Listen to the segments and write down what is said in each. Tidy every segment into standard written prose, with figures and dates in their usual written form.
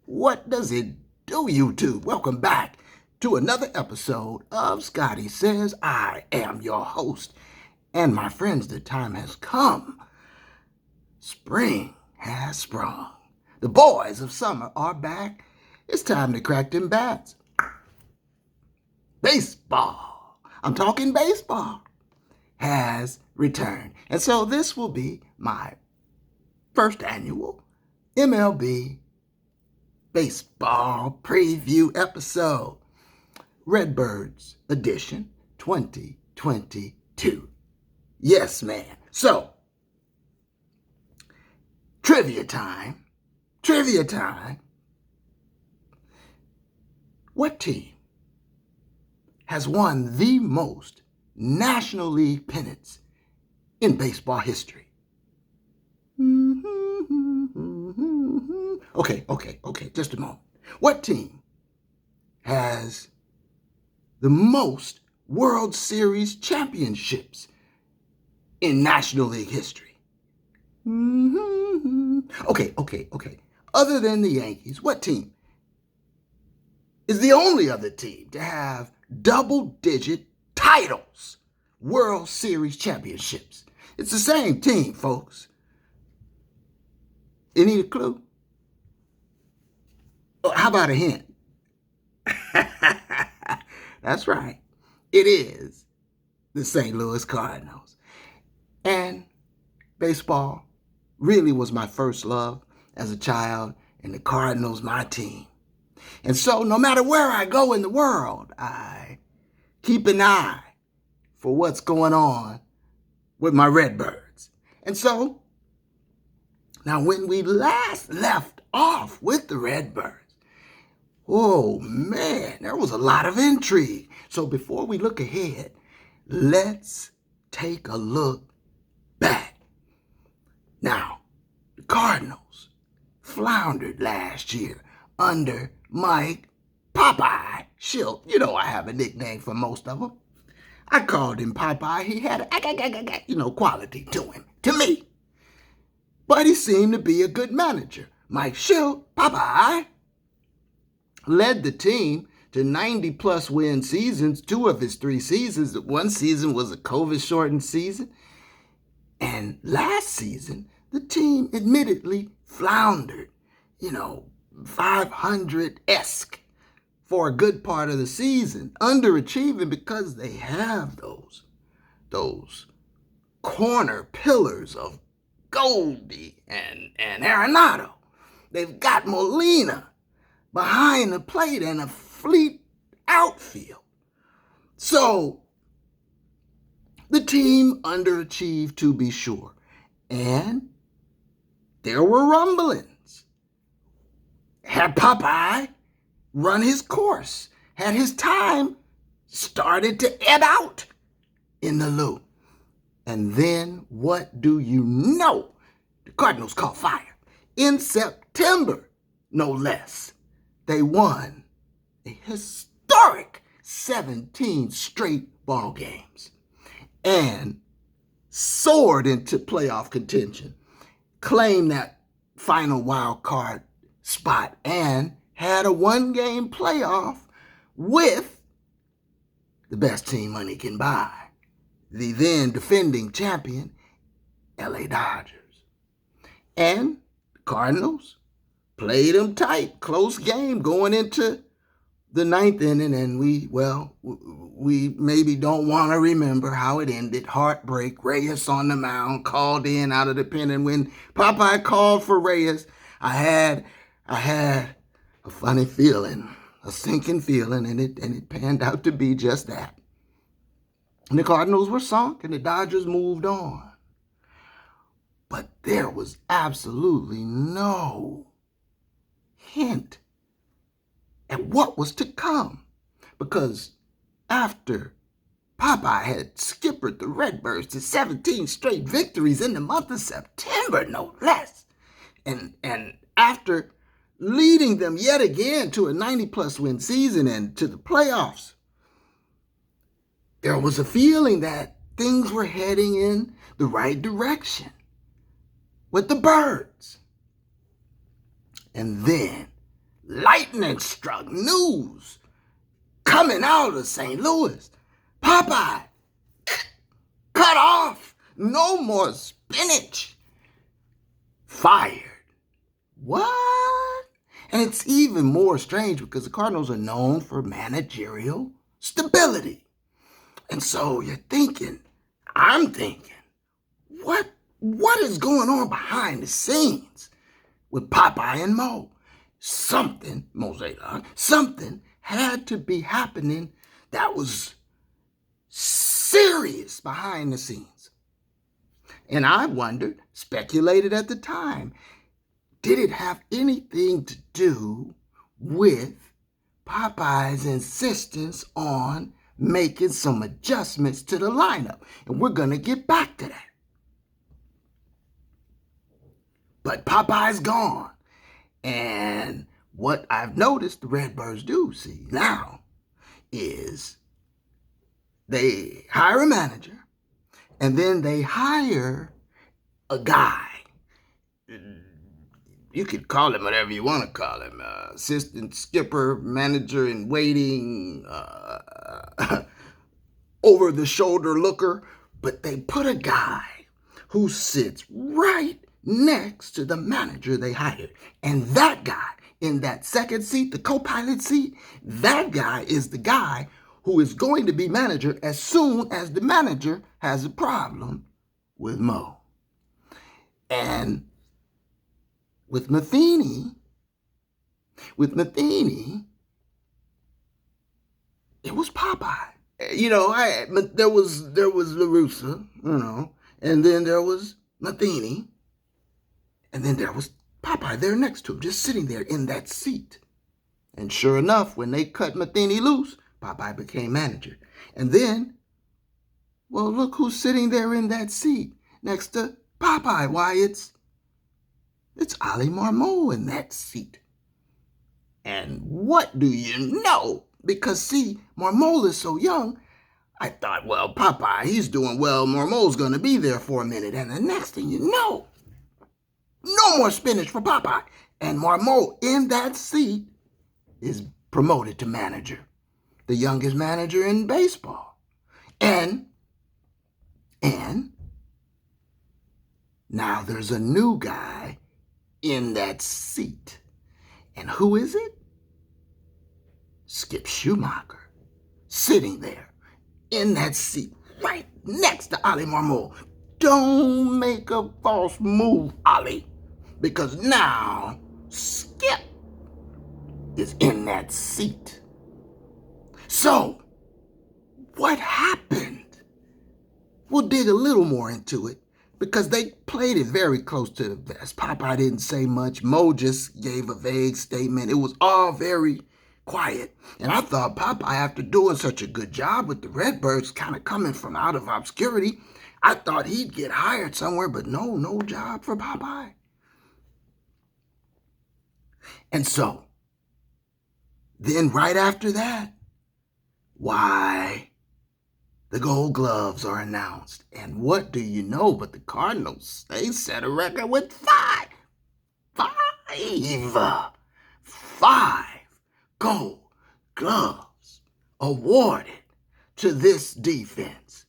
What does it do, YouTube? Welcome back to another episode of Scotty Says. I am your host. And my friends, the time has come. Spring has sprung. The boys of summer are back. It's time to crack them bats. Baseball, I'm talking baseball, has returned. And so this will be my first annual MLB baseball preview episode, Redbirds edition 2022. Yes, man. So, trivia time. What team has won the most National League pennants in baseball history? Okay, just a moment. What team has the most World Series championships in National League history? Okay. Other than the Yankees, what team is the only other team to have double-digit titles, World Series championships? It's the same team, folks. You need a clue? Oh, how about a hint? That's right. It is the St. Louis Cardinals. And baseball really was my first love as a child, and the Cardinals my team. And so no matter where I go in the world, I keep an eye for what's going on with my Redbirds. And so, now when we last left off with the Redbirds, oh man, there was a lot of intrigue. So before we look ahead, let's take a look back. Now, the Cardinals floundered last year under Mike Popeye Schilt. You know I have a nickname for most of them. I called him Popeye. He had a quality to him, to me. But he seemed to be a good manager. Mike Schilt, Popeye, led the team to 90-plus win seasons, 2 of his 3 seasons. One season was a COVID-shortened season. And last season, the team admittedly floundered, 500-esque for a good part of the season, underachieving because they have those corner pillars of Goldie and Arenado. They've got Molina behind the plate and a fleet outfield. So the team underachieved, to be sure. And there were rumblings. Had Popeye run his course? Had his time started to ebb out in the loop? And then, what do you know? The Cardinals caught fire. In September, no less, they won a historic 17 straight ball games and soared into playoff contention, claimed that final wild card spot, and had a 1-game playoff with the best team money can buy, the then defending champion, LA Dodgers. And the Cardinals played them tight, close game going into the 9th inning, and we maybe don't want to remember how it ended. Heartbreak, Reyes on the mound, called in out of the pen, and when Popeye called for Reyes, I had a funny feeling, a sinking feeling, and it panned out to be just that. And the Cardinals were sunk, and the Dodgers moved on. But there was absolutely no hint at what was to come, because after Popeye had skippered the Redbirds to 17 straight victories in the month of September, no less, and after leading them yet again to a 90-plus win season and to the playoffs, there was a feeling that things were heading in the right direction with the Birds. And then lightning struck news coming out of St. Louis. Popeye, cut off. No more spinach. Fired. What? And it's even more strange because the Cardinals are known for managerial stability. And so you're thinking, I'm thinking, what is going on behind the scenes with Popeye and Mo? Something had to be happening that was serious behind the scenes. And I wondered, speculated at the time, did it have anything to do with Popeye's insistence on making some adjustments to the lineup? And we're going to get back to that. But Popeye's gone. And what I've noticed the Redbirds do see now is they hire a manager and then they hire a guy. You could call him whatever you want to call him. Assistant skipper, manager in waiting, over-the-shoulder looker. But they put a guy who sits right next to the manager they hired. And that guy in that second seat, the co-pilot seat, that guy is the guy who is going to be manager as soon as the manager has a problem with Mo. And with Matheny, it was Popeye. You know, there was LaRussa, you know, and then there was Matheny, and then there was Popeye there next to him, just sitting there in that seat. And sure enough, when they cut Matheny loose, Popeye became manager. And then, well, look who's sitting there in that seat next to Popeye. Why, it's Oli Marmol in that seat. And what do you know? Because, see, Marmol is so young, I thought, well, Popeye, he's doing well. Marmol's going to be there for a minute. And the next thing you know, no more spinach for Popeye. And Marmol in that seat is promoted to manager, the youngest manager in baseball. And now there's a new guy in that seat. And who is it? Skip Schumacher, sitting there in that seat right next to Oli Marmol. Don't make a false move, Oli, because now Skip is in that seat. So, what happened? We'll dig a little more into it because they played it very close to the vest. Popeye didn't say much. Mo just gave a vague statement. It was all very quiet. And I thought Popeye, after doing such a good job with the Redbirds, kind of coming from out of obscurity, I thought he'd get hired somewhere, but no job for Popeye. And so, then right after that, why, the Gold Gloves are announced. And what do you know but the Cardinals, they set a record with five Gold Gloves awarded to this defense.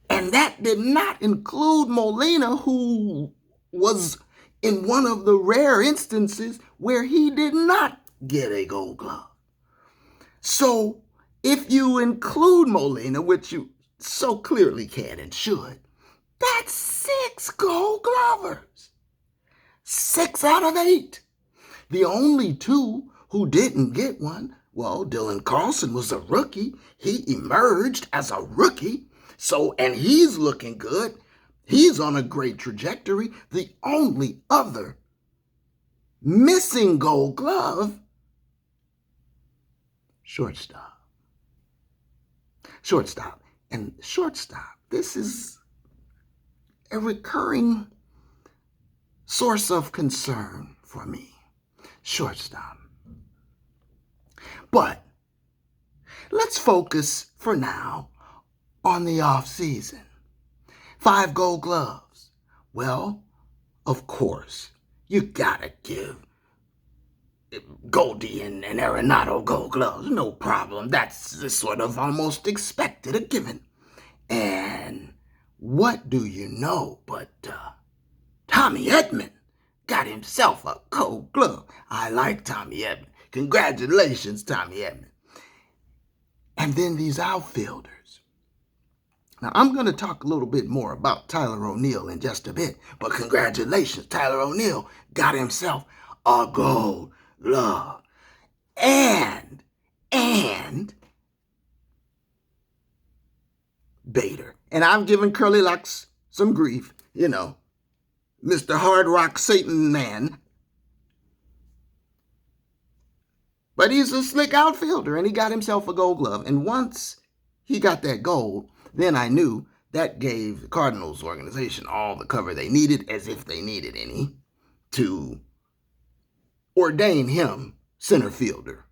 And that did not include Molina, who was in one of the rare instances where he did not get a Gold Glove. So if you include Molina, which you so clearly can and should, that's 6 Gold Glovers. 6 out of 8. The only 2 who didn't get one, well, Dylan Carlson was a rookie. He emerged as a rookie. So, and he's looking good. He's on a great trajectory. The only other missing Gold Glove, shortstop. And shortstop, this is a recurring source of concern for me. Shortstop. But let's focus for now on the off season. 5 Gold Gloves. Well, of course, you gotta give Goldie and Arenado Gold Gloves. No problem. That's sort of almost expected, a given. And what do you know but Tommy Edman got himself a Gold Glove. I like Tommy Edman. Congratulations, Tommy Edman. And then these outfielders. Now, I'm going to talk a little bit more about Tyler O'Neill in just a bit, but congratulations, Tyler O'Neill got himself a Gold Glove. And Bader. And I'm giving Curly Locks some grief, Mr. Hard Rock Satan man. But he's a slick outfielder, and he got himself a Gold Glove. And once he got that gold, then I knew that gave the Cardinals organization all the cover they needed, as if they needed any, to ordain him center fielder.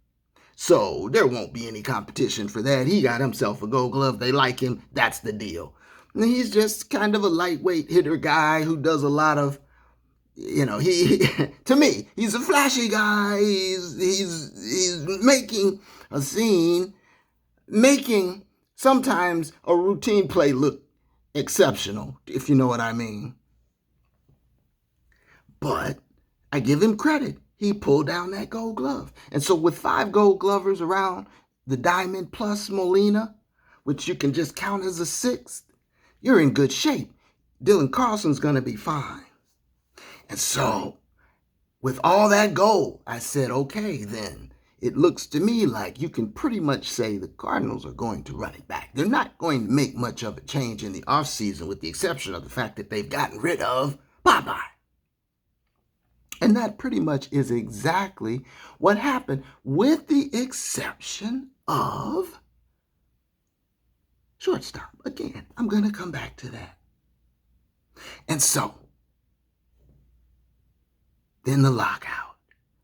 So there won't be any competition for that. He got himself a Gold Glove. They like him. That's the deal. And he's just kind of a lightweight hitter guy who does a lot of, he to me, he's a flashy guy. He's making a scene, making sometimes a routine play look exceptional, if you know what I mean. But I give him credit. He pulled down that Gold Glove. And so with 5 Gold Glovers around the diamond plus Molina, which you can just count as a 6th, you're in good shape. Dylan Carlson's going to be fine. And so with all that gold, I said, okay, then it looks to me like you can pretty much say the Cardinals are going to run it back. They're not going to make much of a change in the offseason, with the exception of the fact that they've gotten rid of Bye-Bye. And that pretty much is exactly what happened, with the exception of shortstop. Again, I'm going to come back to that. And so, then the lockout.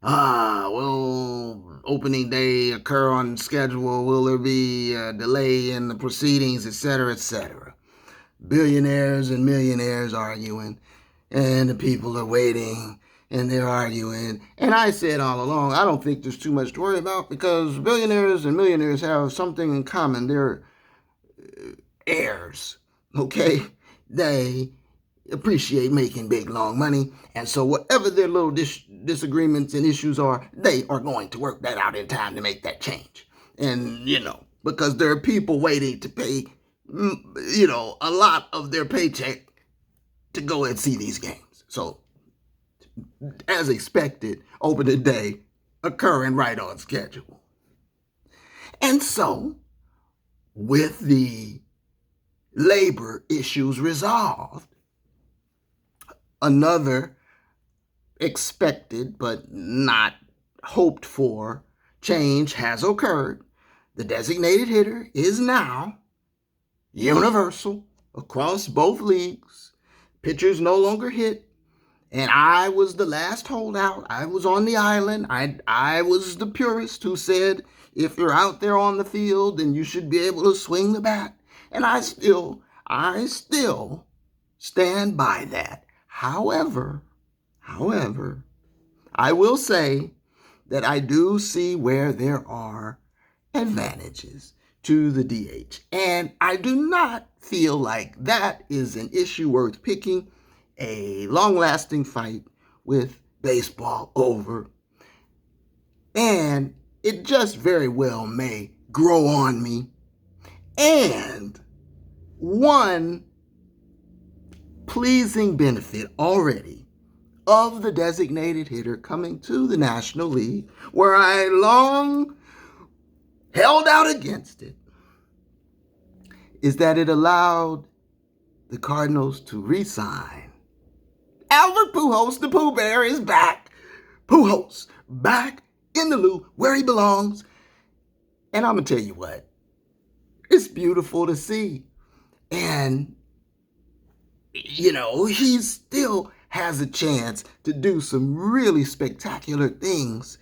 Will opening day occur on schedule? Will there be a delay in the proceedings, etc., etc.? Billionaires and millionaires arguing, and the people are waiting, and they're arguing. And I said all along, I don't think there's too much to worry about, because billionaires and millionaires have something in common. They're heirs, okay? They appreciate making big, long money. And so whatever their little disagreements and issues are, they are going to work that out in time to make that change. And, because there are people waiting to pay, a lot of their paycheck to go and see these games. So, as expected, opening day occurring right on schedule. And so, with the labor issues resolved, another expected but not hoped for change has occurred. The designated hitter is now universal across both leagues. Pitchers no longer hit. And I was the last holdout. I was on the island. I was the purist who said, if you're out there on the field, then you should be able to swing the bat. And I still stand by that. However, I will say that I do see where there are advantages to the DH. And I do not feel like that is an issue worth picking a long-lasting fight with baseball over. And it just very well may grow on me. And one pleasing benefit already of the designated hitter coming to the National League, where I long held out against it, is that it allowed the Cardinals to re-sign Albert Pujols. The Pooh Bear is back. Pujols back in the Lou, where he belongs. And I'm going to tell you what, it's beautiful to see. And, he still has a chance to do some really spectacular things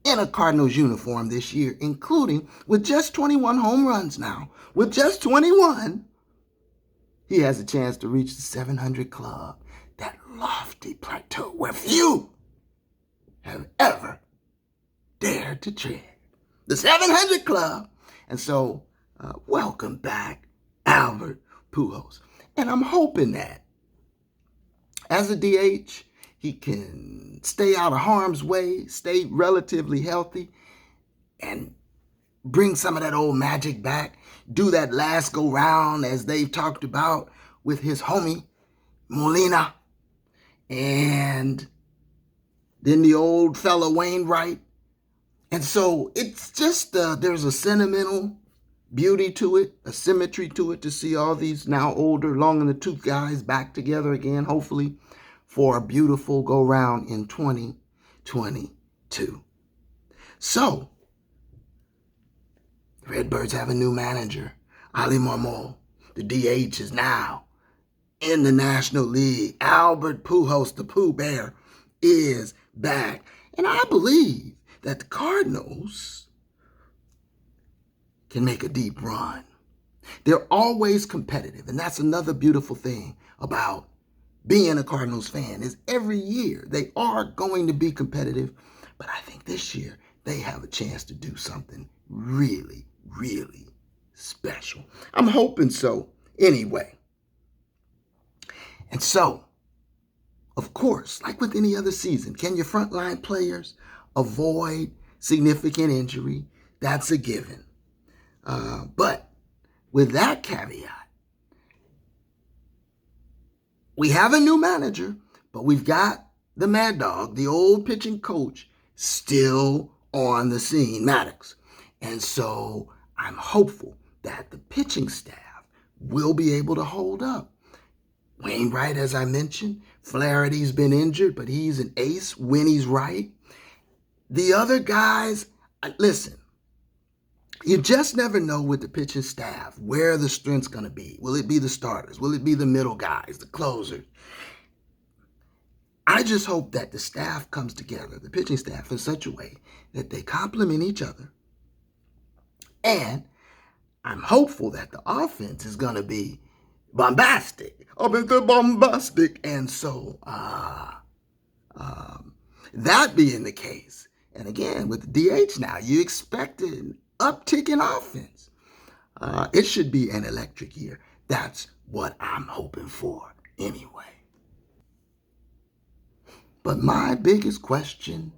in a Cardinals uniform this year, including with just 21 home runs now. With just 21, he has a chance to reach the 700 club, that lofty plateau where few have ever to tread. The 700 Club. And so, welcome back, Albert Pujols. And I'm hoping that as a DH, he can stay out of harm's way, stay relatively healthy, and bring some of that old magic back. Do that last go round as they've talked about with his homie, Molina. And then the old fella Wainwright. And so it's just, there's a sentimental beauty to it, a symmetry to it, to see all these now older, long in the tooth guys back together again, hopefully, for a beautiful go-round in 2022. So, the Redbirds have a new manager, Ali Marmol. The DH is now in the National League. Albert Pujols, the Pooh Bear, is back. And I believe that the Cardinals can make a deep run. They're always competitive, and that's another beautiful thing about being a Cardinals fan, is every year they are going to be competitive, but I think this year they have a chance to do something really, really special. I'm hoping so anyway. And so, of course, like with any other season, can your frontline players avoid significant injury? That's a given. But with that caveat, we have a new manager, but we've got the Mad Dog, the old pitching coach, still on the scene, Maddox. And so I'm hopeful that the pitching staff will be able to hold up. Wainwright, as I mentioned, Flaherty's been injured, but he's an ace when he's right. The other guys, listen, you just never know with the pitching staff where the strength's going to be. Will it be the starters? Will it be the middle guys, the closers? I just hope that the staff comes together, the pitching staff, in such a way that they complement each other. And I'm hopeful that the offense is going to be bombastic. And so, that being the case, and again, with the DH now, you expect an uptick in offense. It should be an electric year. That's what I'm hoping for anyway. But my biggest question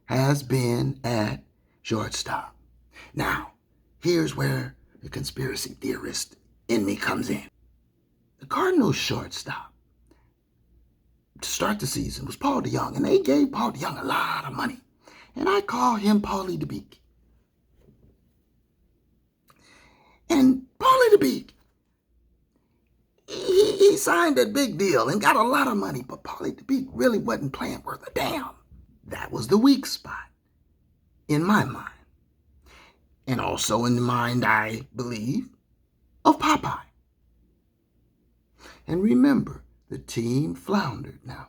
has been at shortstop. Now, here's where the conspiracy theorist in me comes in. The Cardinals shortstop to start the season was Paul DeYoung, and they gave Paul DeYoung a lot of money. And I call him Paulie DeBeek. And Paulie DeBeek, he signed a big deal and got a lot of money, but Paulie DeBeek really wasn't playing worth a damn. That was the weak spot in my mind. And also in the mind, I believe, of Popeye. And remember, the team floundered now,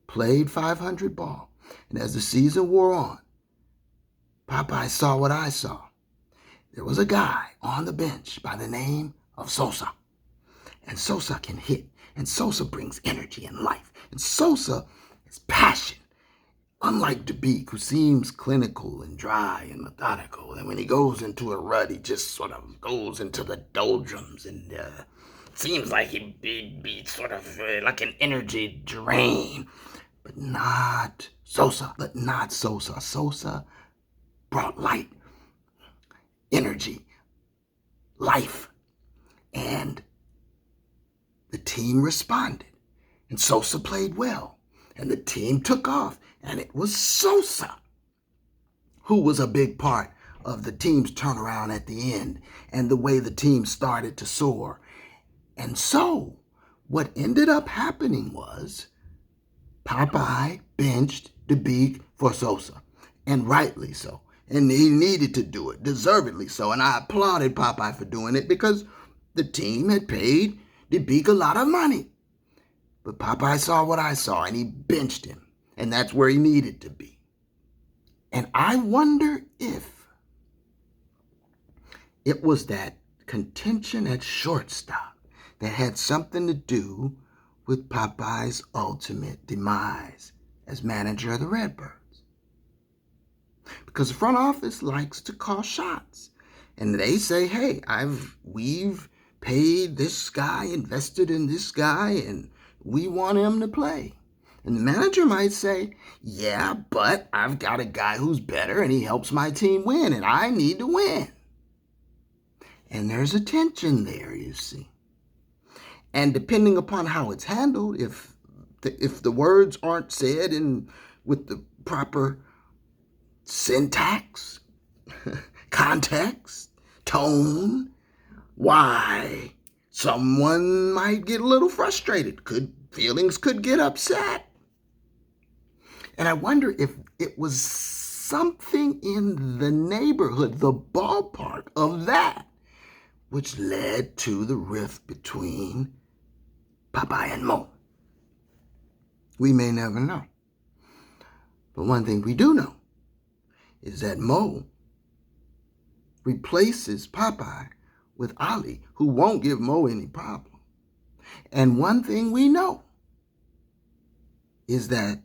played 500 ball. And as the season wore on, Popeye saw what I saw. There was a guy on the bench by the name of Sosa. And Sosa can hit. And Sosa brings energy and life. And Sosa is passion. Unlike DeBeek, who seems clinical and dry and methodical. And when he goes into a rut, he just sort of goes into the doldrums and seems like he'd be sort of like an energy drain. But not Sosa. Sosa brought light, energy, life. And the team responded. And Sosa played well. And the team took off. And it was Sosa who was a big part of the team's turnaround at the end and the way the team started to soar. And so what ended up happening was Popeye benched DeBeek for Sosa, and rightly so. And he needed to do it, deservedly so. And I applauded Popeye for doing it because the team had paid DeBeek a lot of money. But Popeye saw what I saw, and he benched him. And that's where he needed to be. And I wonder if it was that contention at shortstop that had something to do with Popeye's ultimate demise as manager of the Redbirds. because the front office likes to call shots. And they say, hey, we've paid this guy, invested in this guy, and we want him to play. And the manager might say, yeah, but I've got a guy who's better and he helps my team win, and I need to win. And there's a tension there, you see. And depending upon how it's handled, if the words aren't said with the proper syntax, context, tone, why, someone might get a little frustrated. Feelings could get upset. And I wonder if it was something in the neighborhood, the ballpark of that, which led to the rift between Popeye and Mo. We may never know. But one thing we do know is that Mo replaces Popeye with Ali, who won't give Mo any problem. And one thing we know is that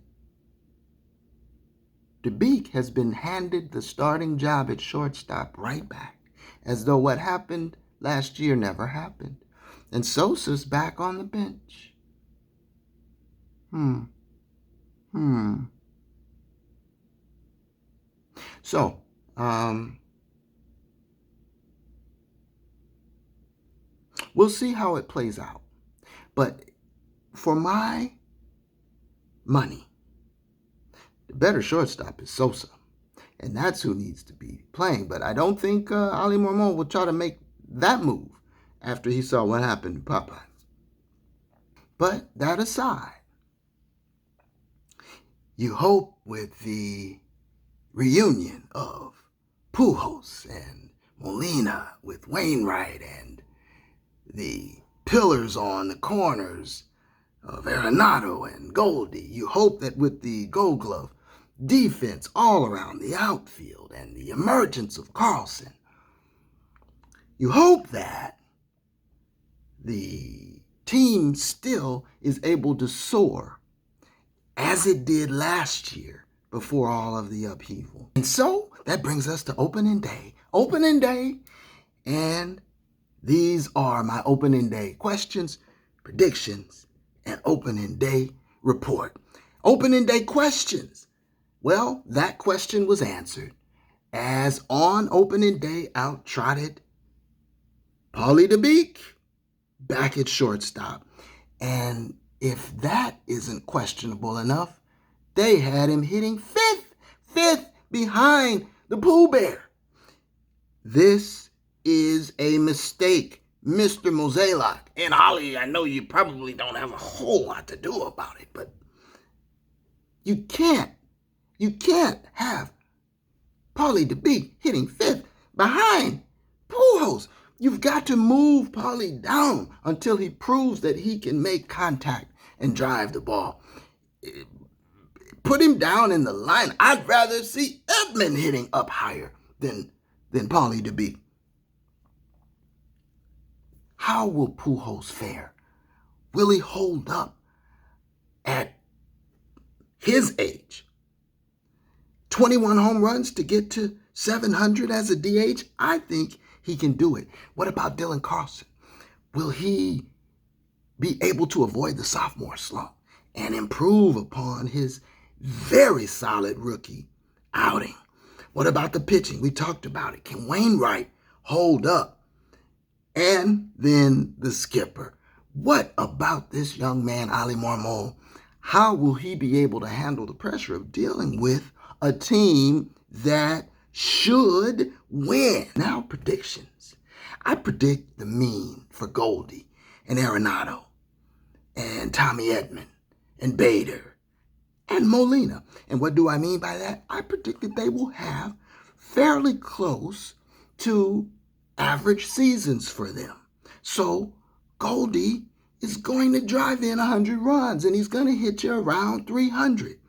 DeBeek has been handed the starting job at shortstop right back, as though what happened last year never happened. And Sosa's back on the bench. So, we'll see how it plays out. But for my money, the better shortstop is Sosa. And that's who needs to be playing. But I don't think Ali Marmol will try to make that move after he saw what happened to Popeye. But that aside, you hope with the reunion of Pujols and Molina with Wainwright and the pillars on the corners of Arenado and Goldie, you hope that with the Gold Glove defense all around the outfield and the emergence of Carlson, you hope that the team still is able to soar as it did last year before all of the upheaval. And so that brings us to opening day. Opening day, and these are my opening day questions, predictions, and opening day report. Opening day questions. Well, that question was answered as on opening day out trotted Paulie DeBeek back at shortstop. And if that isn't questionable enough, they had him hitting fifth behind the Pooh Bear. This is a mistake, Mr. Mozeliak. And Ali, I know you probably don't have a whole lot to do about it, but you can't have Paulie DeBeek hitting fifth behind Pujols. You've got to move Paulie down until he proves that he can make contact and drive the ball. Put him down in the line. I'd rather see Edman hitting up higher than Paulie DeBeek. How will Pujols fare? Will he hold up at his age? 21 home runs to get to 700 as a DH? I think he can do it. What about Dylan Carlson? Will he be able to avoid the sophomore slump and improve upon his very solid rookie outing? What about the pitching? We talked about it. Can Wainwright hold up? And then the skipper. What about this young man, Ali Marmol? How will he be able to handle the pressure of dealing with a team that should win? Now, predictions. I predict the mean for Goldie and Arenado and Tommy Edman and Bader and Molina. And what do I mean by that? I predict that they will have fairly close to average seasons for them. So Goldie is going to drive in 100 runs, and he's going to hit you around 300.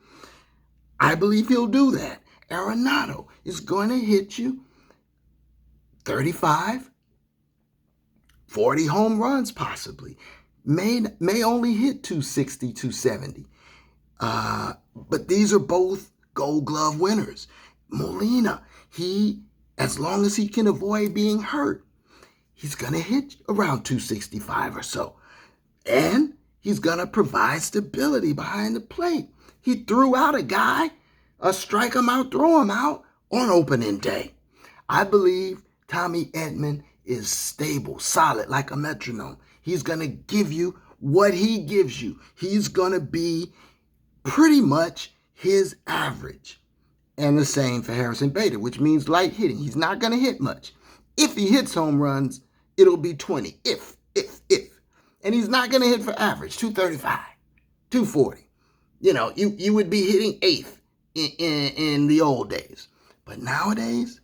I believe he'll do that. Arenado is going to hit you 35, 40 home runs possibly. May only hit 260, 270. But these are both Gold Glove winners. Molina, as long as he can avoid being hurt, he's going to hit around 265 or so. And he's going to provide stability behind the plate. He threw out a guy, strike him out, throw him out on opening day. I believe Tommy Edman is stable, solid, like a metronome. He's going to give you what he gives you. He's going to be pretty much his average. And the same for Harrison Bader, which means light hitting. He's not going to hit much. If he hits home runs, it'll be 20. If. And he's not going to hit for average, 235, 240. You would be hitting eighth in the old days. But nowadays,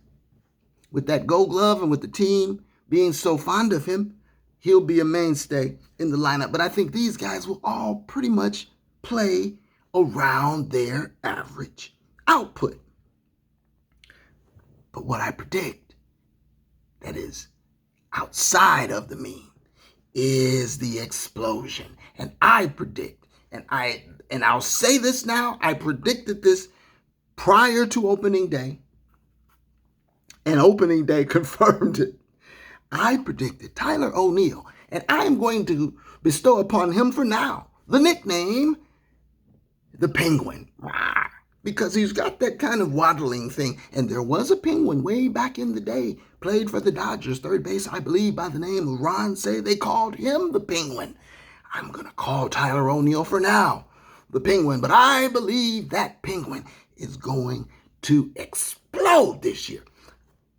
with that gold glove and with the team being so fond of him, he'll be a mainstay in the lineup. But I think these guys will all pretty much play around their average output. But what I predict that is outside of the mean is the explosion. And I predict, and I'll say this now, I predicted this prior to opening day, and opening day confirmed it. I predicted Tyler O'Neill, and I'm going to bestow upon him for now the nickname, the Penguin. Because he's got that kind of waddling thing. And there was a Penguin way back in the day, played for the Dodgers, third base, I believe, by the name of Ron Say. They called him the Penguin. I'm going to call Tyler O'Neill for now the Penguin. But I believe that Penguin is going to explode this year.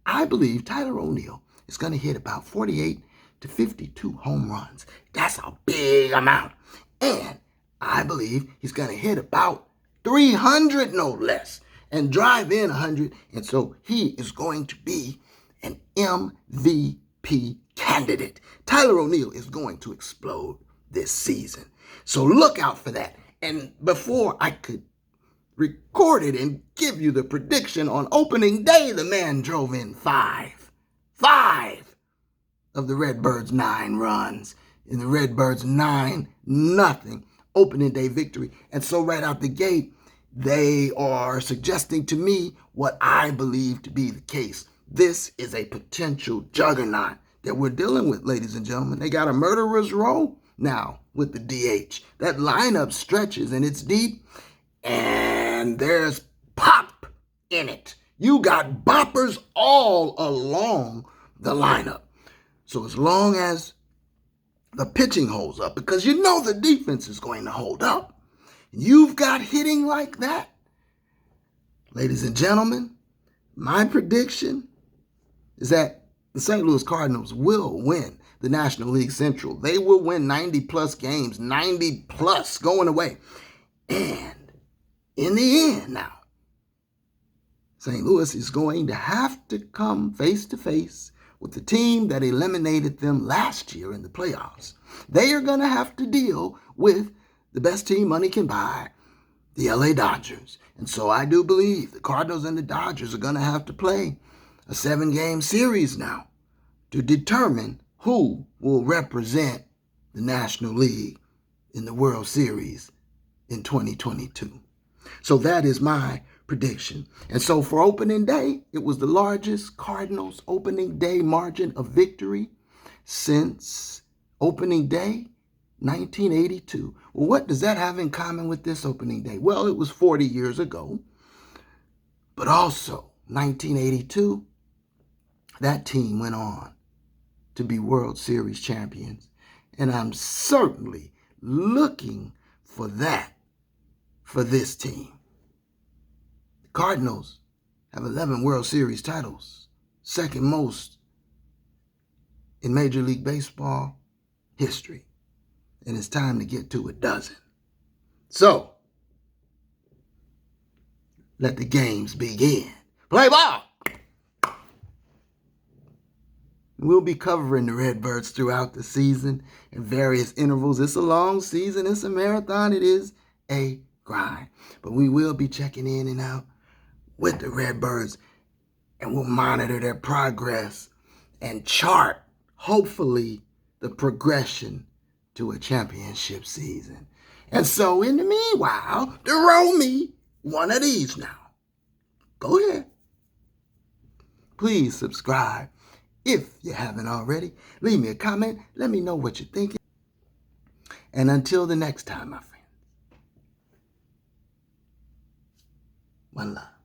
I believe Tyler O'Neill is going to hit about 48 to 52 home runs. That's a big amount. And I believe he's going to hit about 300, no less, and drive in 100. And so he is going to be an MVP candidate. Tyler O'Neill is going to explode this season. So look out for that. And before I could record it and give you the prediction on opening day, the man drove in five of the Redbirds' 9 runs in the Redbirds' 9-0 opening day victory. And so right out the gate, they are suggesting to me what I believe to be the case. This is a potential juggernaut that we're dealing with, ladies and gentlemen. They got a murderer's row now with the DH. That lineup stretches and it's deep, and there's pop in it. You got boppers all along the lineup. So as long as the pitching holds up, because you know the defense is going to hold up, you've got hitting like that, ladies and gentlemen, my prediction is that the St. Louis Cardinals will win the National League Central. They will win 90-plus games, 90-plus going away. And in the end now, St. Louis is going to have to come face-to-face with the team that eliminated them last year in the playoffs. They are going to have to deal with the best team money can buy, the LA Dodgers. And so I do believe the Cardinals and the Dodgers are going to have to play a 7-game series now to determine who will represent the National League in the World Series in 2022. So that is my prediction. And so for opening day, it was the largest Cardinals opening day margin of victory since opening day 1982. Well, what does that have in common with this opening day? Well, it was 40 years ago, but also 1982, that team went on to be World Series champions. And I'm certainly looking for that for this team. The Cardinals have 11 World Series titles, second most in Major League Baseball history. And it's time to get to a dozen. So, let the games begin. Play ball! We'll be covering the Redbirds throughout the season in various intervals. It's a long season. It's a marathon. It is a grind. But we will be checking in and out with the Redbirds, and we'll monitor their progress and chart, hopefully, the progression to a championship season. And so in the meanwhile, throw me one of these now. Go ahead. Please subscribe if you haven't already. Leave me a comment. Let me know what you're thinking. And until the next time, my friends, one love.